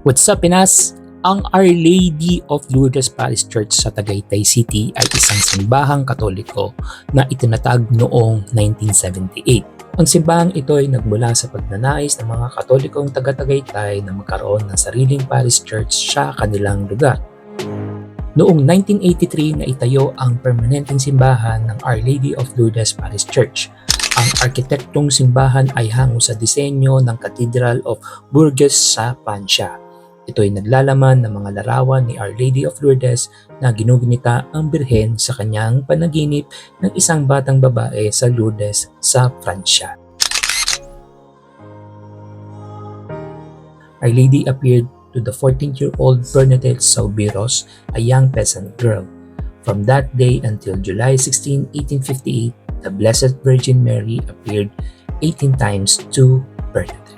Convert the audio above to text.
What's up, Pinas? Ang Our Lady of Lourdes Parish Church sa Tagaytay City ay isang simbahang katoliko na itinatag noong 1978. Ang simbahang ito ay nagmula sa pagnanais ng mga katolikong taga-Tagaytay na magkaroon ng sariling parish church sa kanilang lugar. Noong 1983 na itayo ang permanenteng simbahan ng Our Lady of Lourdes Parish Church. Ang arkitektong simbahan ay hango sa disenyo ng Cathedral of Bourges sa Pransya. Ito ay naglalaman ng mga larawan ni Our Lady of Lourdes na ginugunita ang birhen sa kanyang panaginip ng isang batang babae sa Lourdes sa Pransya. Our Lady appeared to the 14-year-old Bernadette Saubiros, a young peasant girl. From that day until July 16, 1858, the Blessed Virgin Mary appeared 18 times to Bernadette.